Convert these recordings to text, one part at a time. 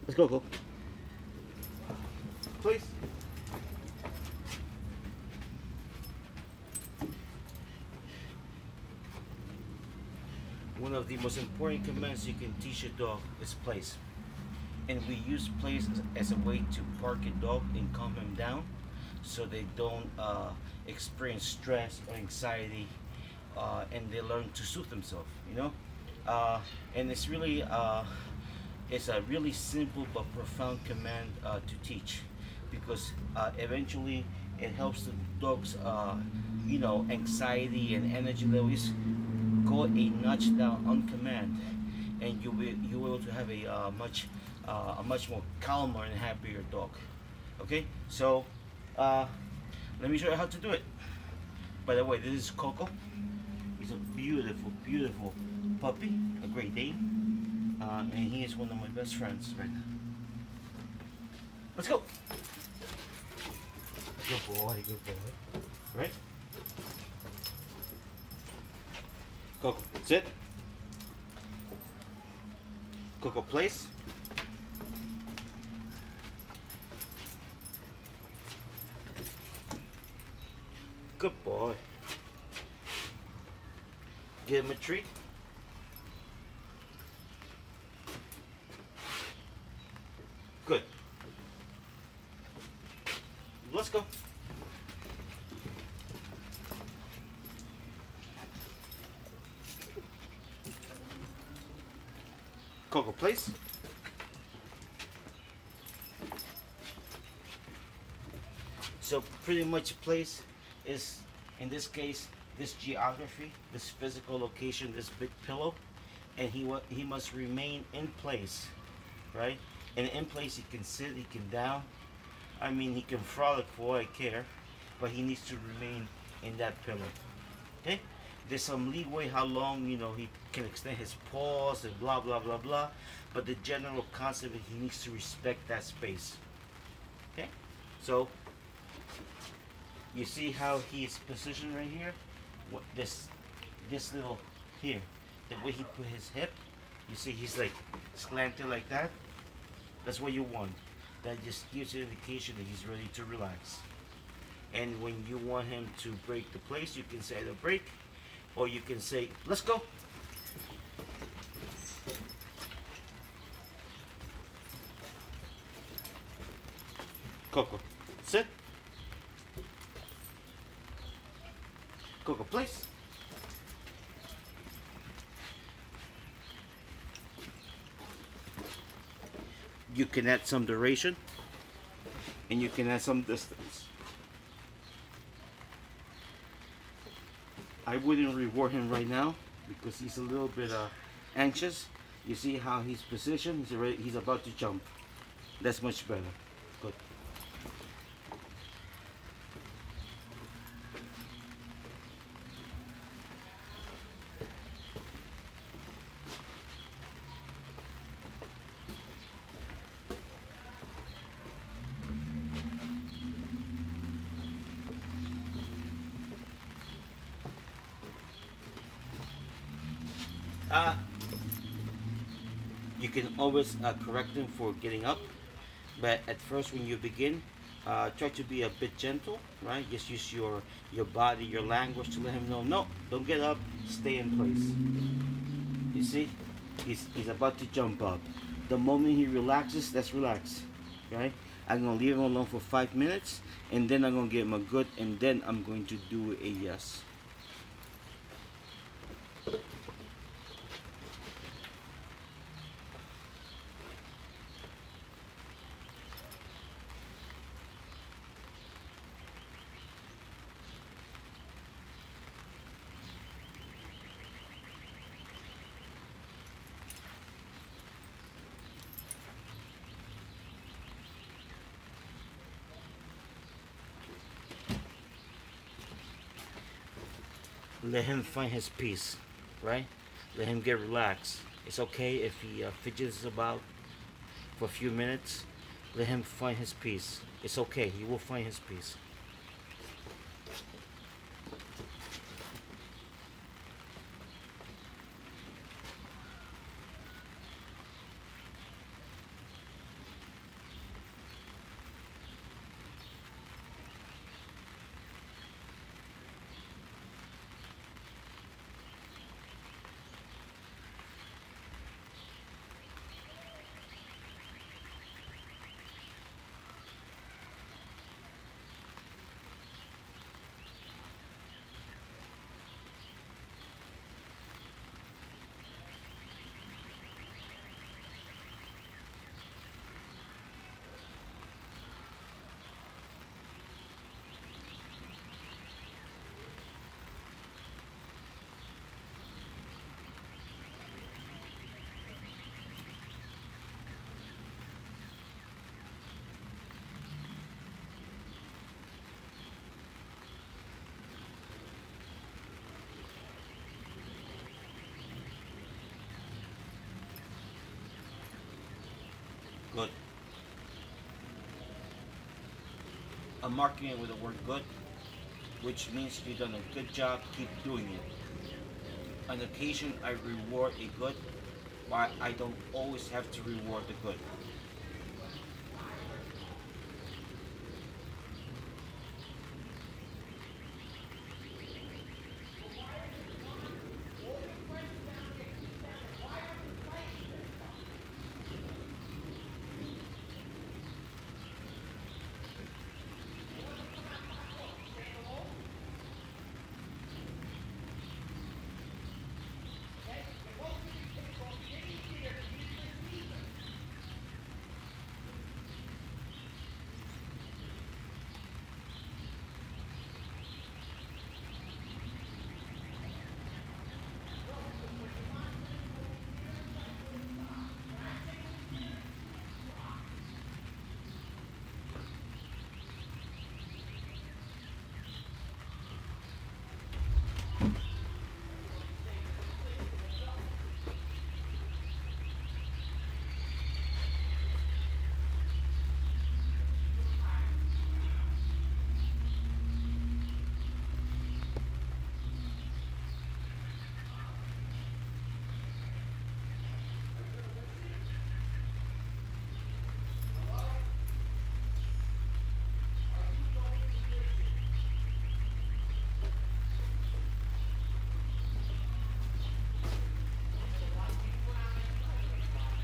Let's go, please. One of the most important commands you can teach a dog is place. And we use place as a way to park a dog and calm him down so they don't experience stress or anxiety, and they learn to soothe themselves, you know. And it's a really simple but profound command to teach, because eventually it helps the dogs, anxiety and energy levels go a notch down on command, and you will to have a much more calmer and happier dog. Okay, so uh, let me show you how to do it. By the way, this is Coco. He's a beautiful, beautiful puppy, a Great Dane, and he is one of my best friends right now. Let's go. Good boy, good boy. Right? Coco, sit. Coco, place. Good boy. Give him a treat. Good. Let's go. Coco, place. So pretty much place is, in this case, this geography, this physical location, this big pillow, and he must remain in place, right? And in place, he can sit, he can down. I mean, he can frolic for all I care, but he needs to remain in that pillow. Okay? There's some leeway how long he can extend his paws and blah blah blah blah, but the general concept is he needs to respect that space. Okay? So you see how he's positioned right here? What this little here, the way he put his hip, you see he's like slanted like that. That's what you want. That just gives you an indication that he's ready to relax. And when you want him to break the place, you can say the break, or you can say, let's go. Coco, sit. Coco, place. You can add some duration, and you can add some distance. I wouldn't reward him right now because he's a little bit anxious. You see how he's positioned? He's about to jump. That's much better. Good. You can always correct him for getting up, but at first when you begin, try to be a bit gentle, right? Just use your body, your language to let him know, no, don't get up, stay in place. You see, he's about to jump up. The moment he relaxes, let's relax, right? I'm gonna leave him alone for 5 minutes, and then I'm gonna give him a good, and then I'm going to do a yes. Let him find his peace, right? Let him get relaxed. It's okay if he fidgets about for a few minutes. Let him find his peace. It's okay. He will find his peace. Good. I'm marking it with the word good, which means you've done a good job. Keep doing it. On occasion, I reward a good, but I don't always have to reward the good.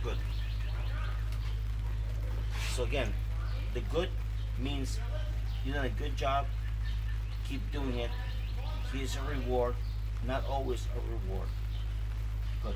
Good. So again, the good means you've done a good job. Keep doing it. Here's a reward, not always a reward. Good.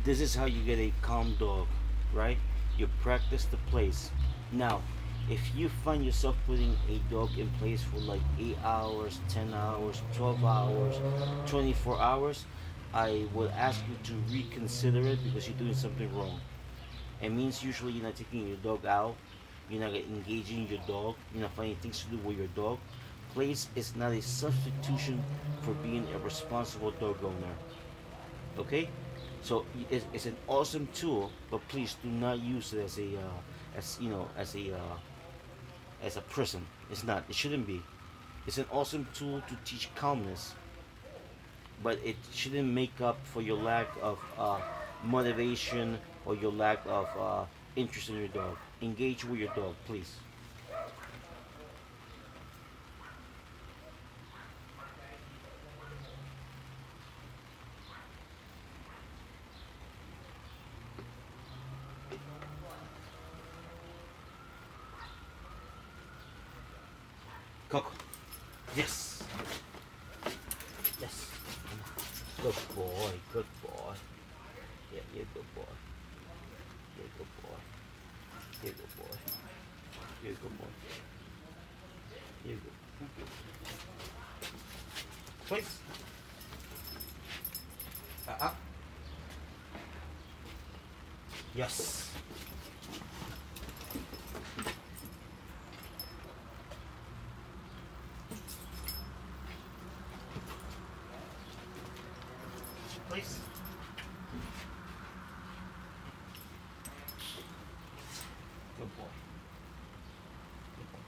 This is how you get a calm dog, right? You practice the place. Now, if you find yourself putting a dog in place for like 8 hours, 10 hours, 12 hours, 24 hours, I would ask you to reconsider it because you're doing something wrong. It means usually you're not taking your dog out, you're not engaging your dog, you're not finding things to do with your dog. Place is not a substitution for being a responsible dog owner. Okay? So it's an awesome tool, but please do not use it as a as a prison. It's not. It shouldn't be. It's an awesome tool to teach calmness, but it shouldn't make up for your lack of motivation or your lack of interest in your dog. Engage with your dog, please. Coco. Yes. Yes. Good boy. Good boy. Yeah, you're a good boy. You're a good boy. You're a good boy. You're a good boy. You're good. Please. Uh-uh. Yes. Please. Good boy. Good boy.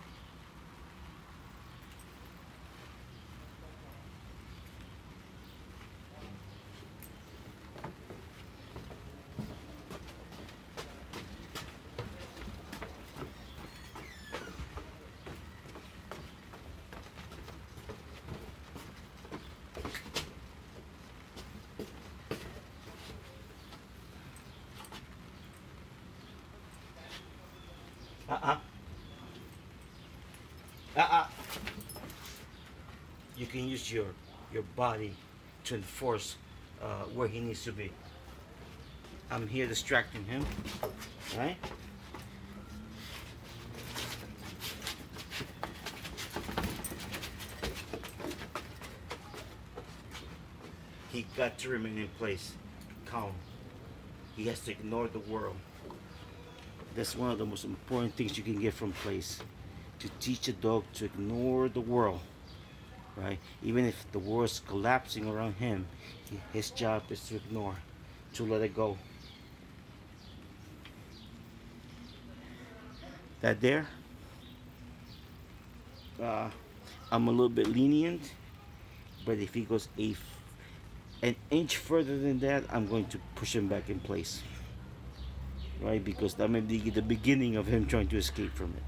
Uh-uh. Uh-uh. You can use your body to enforce where he needs to be. I'm here distracting him, right? He got to remain in place, calm. He has to ignore the world. That's one of the most important things you can get from place. To teach a dog to ignore the world, right? Even if the world's collapsing around him, his job is to ignore, to let it go. That there, uh, I'm a little bit lenient, but if he goes an inch further than that, I'm going to push him back in place, right? Because that may be the beginning of him trying to escape from it.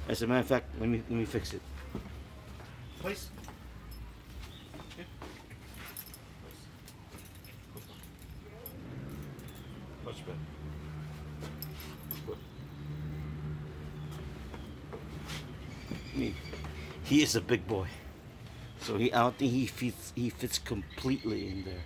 As a matter of fact, let me fix it. Place. Yeah. Much better. Good. He is a big boy, so I don't think he fits completely in there.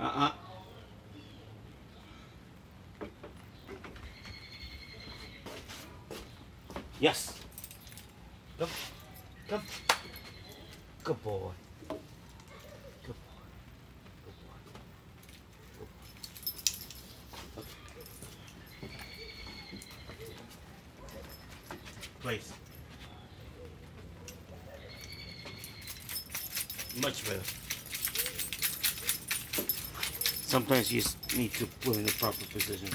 Uh-uh. Yes. Come. Come. Good boy. Good boy. Good boy. Good boy. Okay. Place. Much better. Sometimes you just need to put in the proper position.